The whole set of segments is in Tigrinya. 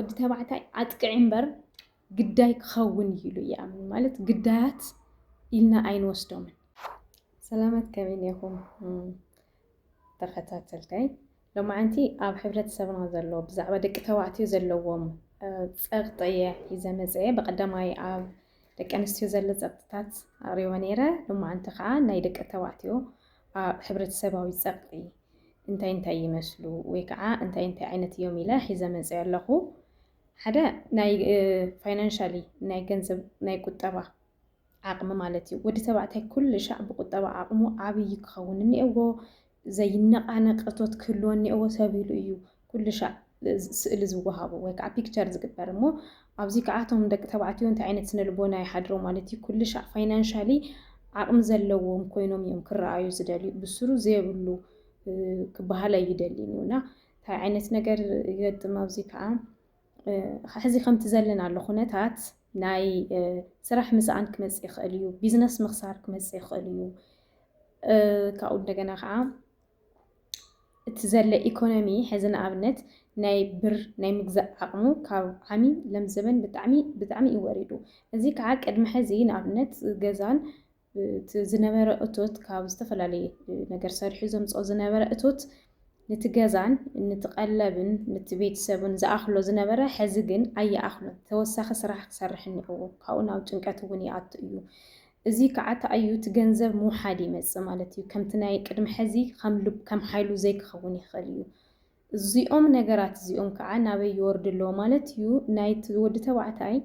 ወዲ ተባዕታይ ኣጥቅዕ እምበር ግዳይ ክኸውን ይሉ ይኣምን ማለት ግዳያት ኢልና ኣይንወስዶምን። ሰላማት ከመይ ኢኹም ተኸታተልታይ ሎማዓንቲ ኣብ ሕብረተሰብና ዘሎ ብዛዕባ ደቂ ተባዕትዮ ዘለዎም ፀቕጢ ሒዘ መፅአ በቀዳማይ ኣብ ደቂ ኣንስትዮ ዘሎ ፀቕጥታት ኣርእዮ ነይረ። ሎማዓንቲ ከዓ ናይ ደቂ ተባዕትዮ ኣብ ሕብረተሰባዊ ፀቕጢ እንታይ ይመስሉ ወይ ከዓ እንታይ ዓይነት እዮም ኢለ ሒዘ መፅአ ኣለኹ። ሓደ ናይ ፋይናንሻሊ ናይ ገንዘብ ናይ ቁጠባ ዓቕሚ ማለት እዩ። ወዲ ተባዕታይ ኩሉ ሻዕ ብቁጠባ ዓቕሙ ዓብይ ክኸውን እኒአዎ፣ ዘይነቃነቅ እቶት ክህልዎ እኒአዎ ሰብ ኢሉ እዩ ኩሉ ሻዕ ስእሊ ዝወሃቡ ወይ ከዓ ፒክቸር ዝግበር እሞ ኣብዚ ከዓ እቶም ደቂ ተባዕትዮ እንታይ ዓይነት ስነ ልቦና ይሓድሮ ማለት እዩ። ኩሉ ሻዕ ፋይናንሻሊ ዓቕሚ ዘለዎም ኮይኖም እዮም ክረኣዩ ዝደልዩ። ብስሩ ዘየብሉ ክበሃል ኣይደልን እና እንታይ ዓይነት ነገር ይገጥም ኣብዚ ከዓ ሕዚ ከምቲ ዘለና ኣሎ ኩነታት ናይ ስራሕ ምስኣን ክመፅእ ይኽእል እዩ፣ ቢዝነስ ምኽሳር ክመፅእ ይኽእል እዩ። ካብኡ እንደገና ከዓ እቲ ዘለ ኢኮኖሚ ሕዚ ንኣብነት ናይ ብር ናይ ምግዛእ ዓቕሙ ካብ ዓሚ ለም ዘበን ብጣዕሚ ይወሪዱ። እዚ ከዓ ቅድሚ ሕዚ ንኣብነት ገዛን ዝነበረ እቶት ካብ ዝተፈላለየ ነገር ሰሪሑ ዘምፅኦ ዝነበረ እቶት ነቲ ገዛን ነቲ ቀለብን ነቲ ቤተሰብን ዝኣኽሎ ዝነበረ ሕዚ ግን ኣይኣኽሎን። ተወሳኺ ስራሕ ክሰርሕ እኒአዎ፣ ካብኡ ናብ ጭንቀት እውን ይኣቱ እዩ። እዚ ከዓ ተኣዩ እቲ ገንዘብ ምውሓድ ይመፅእ ማለት እዩ። ከምቲ ናይ ቅድሚ ሕዚ ከም ሓይሉ ዘይክኸውን ይኽእል እዩ። እዚኦም ነገራት እዚኦም ከዓ ናበይ ይወርድ ኣለዎ ማለት እዩ። ናይቲ ወዲ ተባዕታይ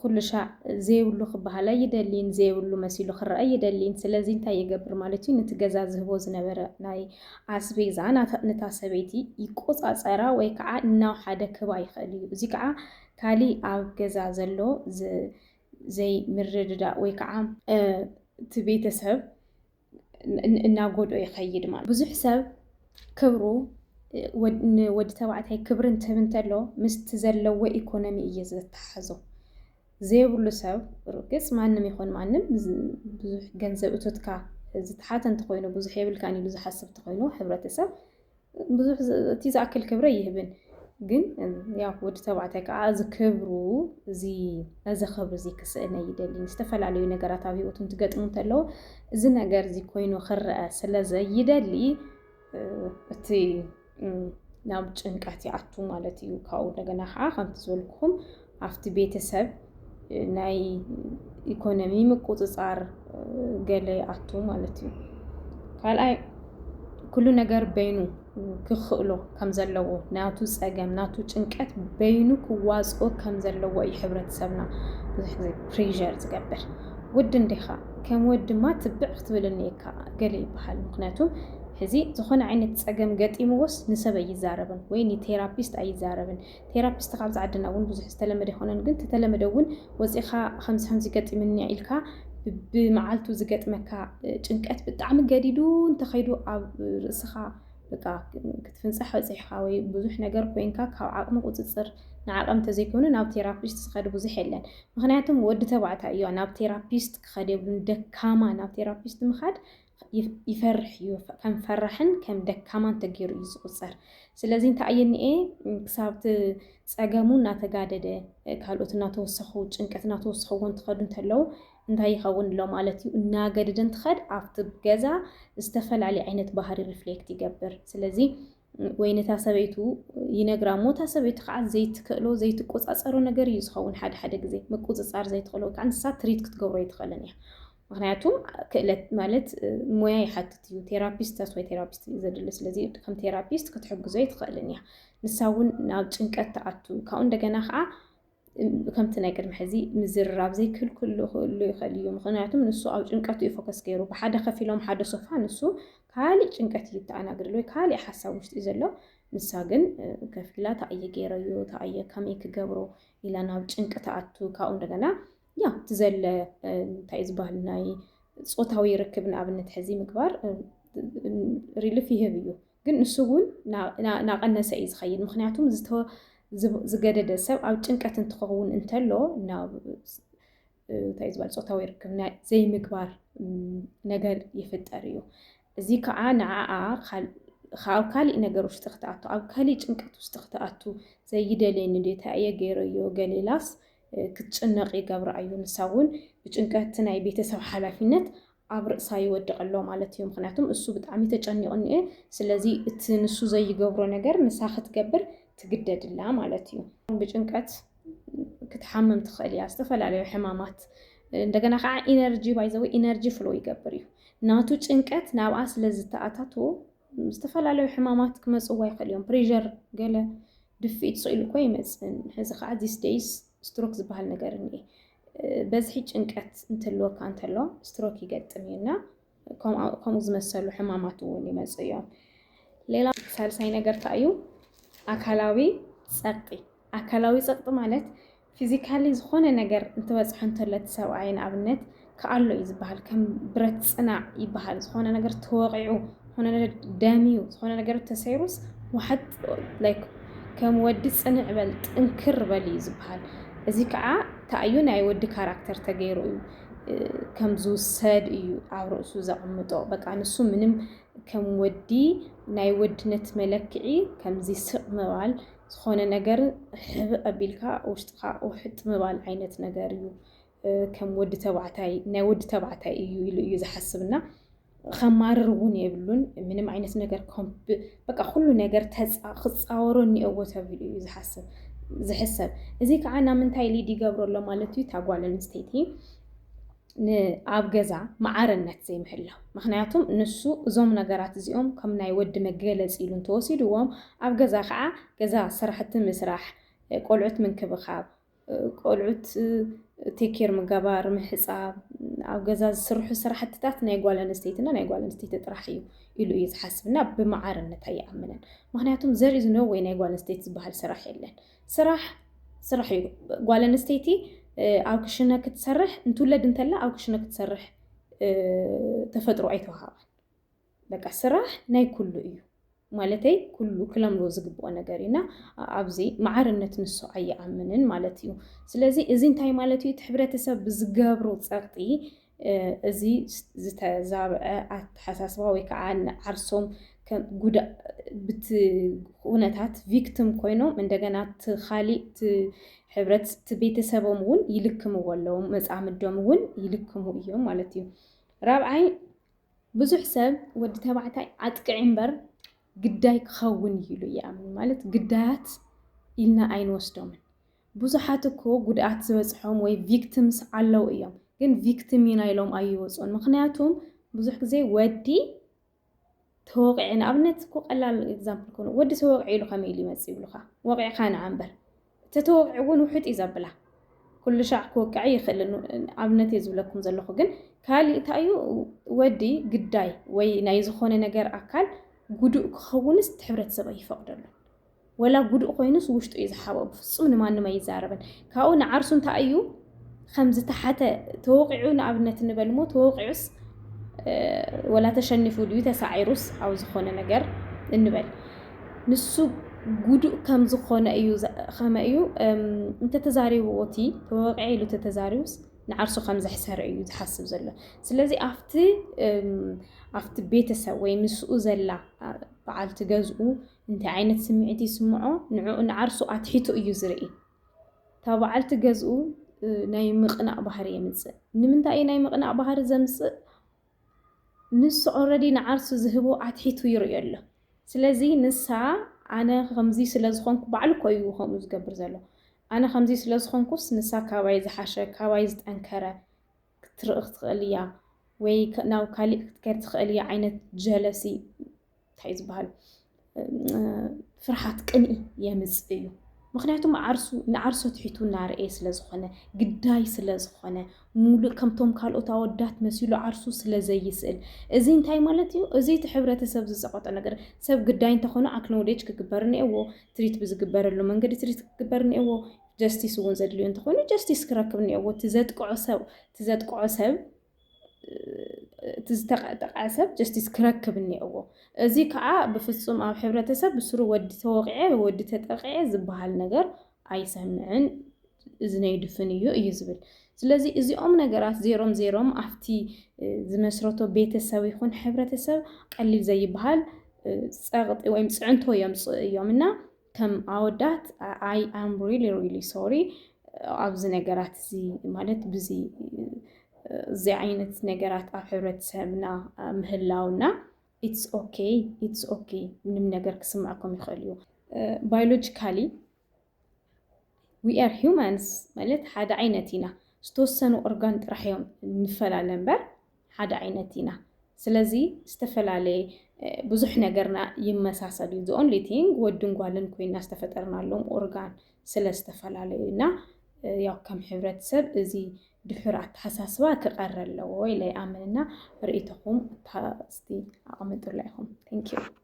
ኩሉ ሻዕ ዘይብሉ ክበሃል ኣይደሊን፣ ዘይብሉ መሲሉ ክረአ ኣይደሊን። ስለዚ እንታይ ይገብር ማለት እዩ፣ ነቲ ገዛ ዝህቦ ዝነበረ ናይ ኣስቤዛ ነታ ሰበይቲ ይቆፃፀራ ወይ ከዓ እናው ሓደ ክባ ይኽእል እዩ። እዚ ከዓ ካሊእ ኣብ ገዛ ዘሎ ዘይምርድዳእ ወይ ከዓ እቲ ቤተሰብ እናጎድኦ ይኸይድ ማለት። ብዙሕ ሰብ ክብሩ ንወዲ ተባዕታይ ክብሪ እንትህብ እንተሎ ምስቲ ዘለዎ ኢኮኖሚ እየ ዘተሓሕዞ። ዘይብሉ ሰብ ርግፅ ማንም ይኹን ማንም ብዙሕ ገንዘብ እቶትካ ዝተሓተ እንተኮይኑ ብዙሕ የብልካን ኢሉ ዝሓስብ እንተኮይኑ ሕብረተሰብ ብዙሕ እቲ ዝኣክል ክብሪ ይህብን። ግን ያው ወዲ ተባዕታይ ከዓ እዚ ክብሩ እዚ ክብሪ እዚ ክስእነ ይደልን። ዝተፈላለዩ ነገራት ኣብ ሂወቱ እንትገጥሙ እንተለዉ እዚ ነገር እዚ ኮይኑ ክረአ ስለዘይደሊ እቲ ናብ ጭንቀት ይኣቱ ማለት እዩ። ካብኡ እንደገና ከዓ ከምቲ ዝበልኩኹም ኣብቲ ቤተሰብ ናይ ኢኮኖሚ ምቁፅፃር ገለ ይኣቱ ማለት እዩ። ካልኣይ ኩሉ ነገር በይኑ ክኽእሎ ከም ዘለዎ ናቱ ፀገም ናቱ ጭንቀት በይኑ ክዋፅኦ ከም ዘለዎ እዩ ሕብረተሰብና ብዙሕ ግዜ ፕሬዠር ዝገብር። ወዲ እንዲኻ ከም ወዲ ድማ ትብዕ ክትብል እኒአካ ገለ ይበሃል። ምክንያቱም ሕዚ ዝኾነ ዓይነት ፀገም ገጢምዎስ ንሰብ ኣይዛረብን ወይ ንቴራፒስት ኣይዛረብን። ቴራፒስት ካብዚ ዓድና እውን ብዙሕ ዝተለመደ ይኮነን፣ ግን ተተለመደ እውን ወፂኻ ከምዚ ገጢምኒ ኢልካ ብመዓልቱ ዝገጥመካ ጭንቀት ብጣዕሚ ገዲዱ እንተኸይዱ ኣብ ርእስኻ በቃ ክትፍንፀሕ በፂሕካ ወይ ብዙሕ ነገር ኮይንካ ካብ ዓቕሚ ቁፅፅር ንዓቐም እንተዘይኮኑ ናብ ቴራፒስት ዝኸድ ብዙሕ የለን። ምክንያቱም ወዲ ተባዕታይ እዩ ናብ ቴራፒስት ክኸድ የብሉን። ደካማ ናብ ቴራፒስት ምኻድ ይፈርሕ እዩ፣ ከም ፈራሕን ከም ደካማን ተገይሩ እዩ ዝቁፀር። ስለዚ እንታይ እየ እኒአ ክሳብቲ ፀገሙ እናተጋደደ ካልኦት እናተወሰኹ ጭንቀት እናተወሰኽዎ እንትኸዱ እንተለዉ እንታይ ይኸውን ኣሎ ማለት እዩ። እናገደደ እንትኸድ ኣብቲ ገዛ ዝተፈላለየ ዓይነት ባህሪ ሪፍሌክት ይገብር። ስለዚ ወይ ነታ ሰበይቱ ይነግራ እሞ እታ ሰበይቱ ከዓ ዘይትክእሎ ዘይትቆፃፀሮ ነገር እዩ ዝኸውን። ሓደ ግዜ ምቁፅፃር ዘይትኽእሎ ከዓ ንሳ ትሪት ክትገብሮ ይትኽእልን እያ። ምክንያቱም ክእለት ማለት ሞያ ይሓትት እዩ። ቴራፒስታት ወይ ቴራፒስት እዩ ዘድሊ። ስለዚ ከም ቴራፒስት ክትሕግዞ ይትኽእልን እያ። ንሳ እውን ናብ ጭንቀት ተኣቱ ካብኡ እንደገና ከዓ ከምቲ ናይ ቅድሚ ሕዚ ምዝርራብ ዘይክህል ክህሉ ይኽእል እዩ። ምክንያቱም ንሱ ኣብ ጭንቀቱ እዩ ፎከስ ገይሩ ብሓደ ከፍ ኢሎም ሓደ ሶፋ ንሱ ካሊእ ጭንቀት እዩ ተኣናግድሉ ወይ ካሊእ ሓሳብ ውሽጢ እዩ ዘሎ። ንሳ ግን ከፍ ኢላ ታእየ ገይረዮ ታእየ ከመይ ክገብሮ ኢላ ናብ ጭንቂ ተኣቱ ካብኡ እንደገና ያ እቲ ዘለ እንታይ እዩ ዝበሃል ናይ ፆታዊ ርክብ ንኣብነት ሕዚ ምግባር ሪሊፍ ይህብ እዩ። ግን ንሱ እውን ናቐነሰ እዩ ዝኸይድ። ምክንያቱም ዝገደደ ሰብ ኣብ ጭንቀት እንትኸውን እንተሎ ናብ እንታይ ዝበሃል ፆታዊ ርክብ ዘይምግባር ነገር ይፍጠር እዩ። እዚ ከዓ ንዓኣ ኣብ ካሊእ ነገር ውሽጢ ክትኣቱ ኣብ ካሊእ ጭንቀት ውሽጢ ክትኣቱ ዘይደለየ ንዴታ እየ ገይረዮ ገሊላስ ክትጭነቕ ይገብራ እዩ ንሳ እውን ብጭንቀት ናይ ቤተሰብ ሓላፊነት ኣብ ርእሳ ይወድቕ ኣሎ ማለት እዩ ምክንያቱም እሱ ብጣዕሚ ተጨኒቑ እኒአ ስለዚ እቲ ንሱ ዘይገብሮ ነገር ንሳ ክትገብር ትግደድላ ማለት እዩ ብጭንቀት ክትሓመም ትኽእል እያ ዝተፈላለዩ ሕማማት እንደገና ከዓ ኢነርጂ ባይዘወይ ኢነርጂ ፍሎ ይገብር እዩ ናቱ ጭንቀት ናብኣ ስለ ዝተኣታትዎ ዝተፈላለዩ ሕማማት ክመፅዋ ይኽእል እዮም ፕሬዠር ገለ ድፊት ስኢሉ እኮ ይመፅን ሕዚ ከዓ ዚስ ዴይስ ስትሮክ ዝበሃል ነገር እኒአ በዝሒ ጭንቀት እንትህልወካ እንተሎ ስትሮክ ይገጥም እዩና ከምኡ ዝመሰሉ ሕማማት እውን ይመፁ እዮም ሌላ ሳልሳይ ነገር እንታይ እዩ ኣካላዊ ፀቕጢ ማለት ፊዚካሊ ዝኾነ ነገር እንትበፅሖ እንተሎ እቲ ሰብኣይ ንኣብነት ከኣሎ እዩ ዝበሃል ከም ብረት ፅናዕ ይበሃል ዝኾነ ነገር ተወቂዑ ዝኾነ ነገር ደሚዩ ዝኾነ ነገር ተሰይሩስ ዋሓጥ ላይክ ከም ወዲ ፅንዕ በል ጥንክር በል እዩ ዝበሃል እዚ ከዓ ታእዩ ናይ ወዲ ካራክተር ተገይሩ እዩ ከም ዝውሰድ እዩ ኣብ ርእሱ ዘቕምጦ በቃ ንሱ ምንም ከም ወዲ ናይ ወድነት መለክዒ ከምዚ ስቕ ምባል ዝኾነ ነገር ሕብእ ኣቢልካ ውሽጥካ ውሕጥ ምባል ዓይነት ነገር እዩ ከም ወዲ ተባዕታይ ናይ ወዲ ተባዕታይ እዩ ኢሉ እዩ ዝሓስብና ከማርር እውን የብሉን ምንም ዓይነት ነገር በቃ ኩሉ ነገር ክፃወሮ እኒአዎ ተባሂሉ እዩ ዝሕሰብ እዚ ከዓ ናብ ምንታይ ሊድ ይገብረሎ ማለት እዩ ታጓል ኣንስተይቲ ኣብ ገዛ ማዕርነት ዘይምህላው ምክንያቱም ንሱ እዞም ነገራት እዚኦም ከም ናይ ወዲ መገለፂ ኢሉ እንተወሲድዎም ኣብ ገዛ ከዓ ገዛ ስራሕቲ ምስራሕ ቆልዑት ምንክብኻብ ቆልዑት ቴኬር ምግባር ምሕፃብ ኣብ ገዛ ዝስርሑ ስራሕትታት ናይ ጓል ኣንስተይትና ናይ ጓል ኣንስተይቲ ጥራሕ እዩ ኢሉ እዩ ዝሓስብና ብማዕርነት ኣይኣምንን ምክንያቱም ዘርኢ ዝነው ወይ ናይ ጓል ኣንስተይቲ ዝበሃል ስራሕ የለን ስራሕ እዩ ጓል ኣንስተይቲ ኣብ ክሽነ ክትሰርሕ እንትውለድ እንተላ ኣብ ክሽነ ክትሰርሕ ተፈጥሮ ኣይተዋሃባን በቃ ስራሕ ናይ ኩሉ እዩ ማለተይ ኩሉ ክለምዶ ዝግብኦ ነገር ኢና ኣብዚ ማዕርነት ንሱ ኣይኣምንን ማለት እዩ ስለዚ እዚ እንታይ ማለት እዩ እቲ ሕብረተሰብ ብዝገብሮ ፀቕጢ እዚ ዝተዛብዐ ኣተሓሳስባ ወይ ከዓ ዓርሶም ጉዳእ ብቲ ኩነታት ቪክቲም ኮይኖም እንደገና ካሊእ ሕብረት ቤተሰቦም እውን ይልክምዎ ኣለዎ መፃምዶም እውን ይልክሙ እዮም ማለት እዩ ራብዓይ ብዙሕ ሰብ ወዲ ተባዕታይ ኣጥቅዒ እምበር ግዳይ ክኸውን ይሉ ይኣምን ማለት ግዳያት ኢልና ኣይንወስዶምን ብዙሓት እኮ ጉድኣት ዝበፅሖም ወይ ቪክቲምስ ኣለው እዮም ግን ቪክቲም ኢና ኢሎም ኣይወፁን ምክንያቱም ብዙሕ ግዜ ወዲ ተወቂዐ ንኣብነት እኮ ቀላል ኤግዛምፕል ኮኑ ወዲ ተወቂዑ ኢሉ ከመይ ኢሉ ይመፅእ ይብሉካ ወቂዕካ ንዓ እምበር ተተወቂዑ እውን ውሕጥ እዩ ዘብላ ኩሉ ሻዕ ክወቅዕ ይኽእል ኣብነት እየ ዝብለኩም ዘለኹ ግን ካሊእ እንታይ እዩ ወዲ ግዳይ ወይ ናይ ዝኾነ ነገር ኣካል ጉዱእ ክኸውንስ እቲ ሕብረተሰብ ኣይፈቅደሉን ወላ ጉዱእ ኮይኑስ ውሽጡ እዩ ዝሓበኦ ብፍፁም ንማንም ኣይዛረብን ካብኡ ንዓርሱ እንታይ እዩ ከም ዝተሓተ ተወቂዑ ንኣብነት ንበል ሞ ተወቂዑስ ወላ ተሸኒፉ ድዩ ተሳዒሩስ ኣብ ዝኾነ ነገር እንበል ንሱ ጉዱእ ከም ዝኾነ እዩ ከመ እዩ እንተተዛሪብዎ እቲ ተወቂዐ ኢሉ ተተዛሪቡስ ንዓርሱ ከም ዘሕሰረ እዩ ዝሓስብ ዘሎ ስለዚ ኣብቲ ቤተሰብ ወይ ምስኡ ዘላ በዓልቲ ገዝኡ እንታይ ዓይነት ስምዒት ይስምዖ ንዓርሱ ኣትሒቱ እዩ ዝርኢ እታ በዓልቲ ገዝኡ ናይ ምቕናእ ባህሪ የምፅእ ንምንታይ እዩ ናይ ምቕናእ ባህሪ ዘምፅእ ንሱ ኦልሬዲ ንዓርሱ ዝህቦ ኣትሒቱ ይርእዮ ኣሎ ስለዚ ንሳ ኣነ ከምዚ ስለ ዝኾንኩ ባዕሉ እኮ እዩ ከምኡ ዝገብር ዘሎ ኣነ ከምዚ ስለ ዝኾንኩስ ንሳ ካባይ ዝሓሸ ካባይ ዝጠንከረ ክትርኢ ክትኽእል እያ ወይ ናብ ካሊእ ክትከድ ትኽእል እያ ዓይነት ጀለሲ እንታይ ዝበሃል ፍርሓት ቅንኢ የምፅእ እዩ ምክንያቱም ንዓርሱ ትሒቱ እናርአየ ስለ ዝኾነ ግዳይ ስለ ዝኾነ ሙሉእ ከምቶም ካልኦት ኣወዳት መሲሉ ዓርሱ ስለ ዘይስእል እዚ እንታይ ማለት እዩ እዚ እቲ ሕብረተሰብ ዝፀቆጦ ነገር ሰብ ግዳይ እንተኾነ ኣክኖሌጅ ክግበር እኒአዎ ትሪት ብዝግበረሉ መንገዲ ትሪት ክግበር እኒአዎ ጀስቲስ እውን ዘድልዮ እንተኾይኑ ጀስቲስ ክረክብ እኒአዎ እቲ ዘጥቅዖ ሰብ እቲ ዝተጠቅዐ ሰብ ጀስቲስ ክረክብ እኒአዎ እዚ ከዓ ብፍፁም ኣብ ሕብረተሰብ ብስሩ ወዲ ተወቂዐ ወዲ ተጠቂዐ ዝበሃል ነገር ኣይሰምዕን እዚ ናይ ድፍን እዩ ዝብል ስለዚ እዚኦም ነገራት ዜሮም ኣብቲ ዝመስረቶ ቤተሰብ ይኹን ሕብረተሰብ ቀሊል ዘይበሃል ፀቕጢ ወይም ፅዕንቶ እዮምና ከም ኣወዳት I am really sorry ኣብዚ ነገራት እዚ ማለት ብዚ እዚ ዓይነት ነገራት ኣብ ሕብረተሰብና ምህላውና it's okay ምንም ነገር ክስምዐኩም ይኽእል እዩ biologically we are humans ማለት ሓደ ዓይነት ኢና ዝተወሰኑ ኦርጋን ጥራሕ እዮም ንፈላለ እምበር ሓደ ዓይነት ኢና ስለዚ ዝተፈላለየ ብዙሕ ነገርና ይመሳሰል እዩ the only thing ወድን ጓልን ኮይና ዝተፈጠርናሎም ኦርጋን ስለ ዝተፈላለዩና ያው ከም ሕብረተሰብ እዚ ድሕር ኣተሓሳስባ ክቐር ኣለዎ ኢለ ይኣምንና ርእይቶኹም እስቲ ኣቐምጡላ ኢኹም thank you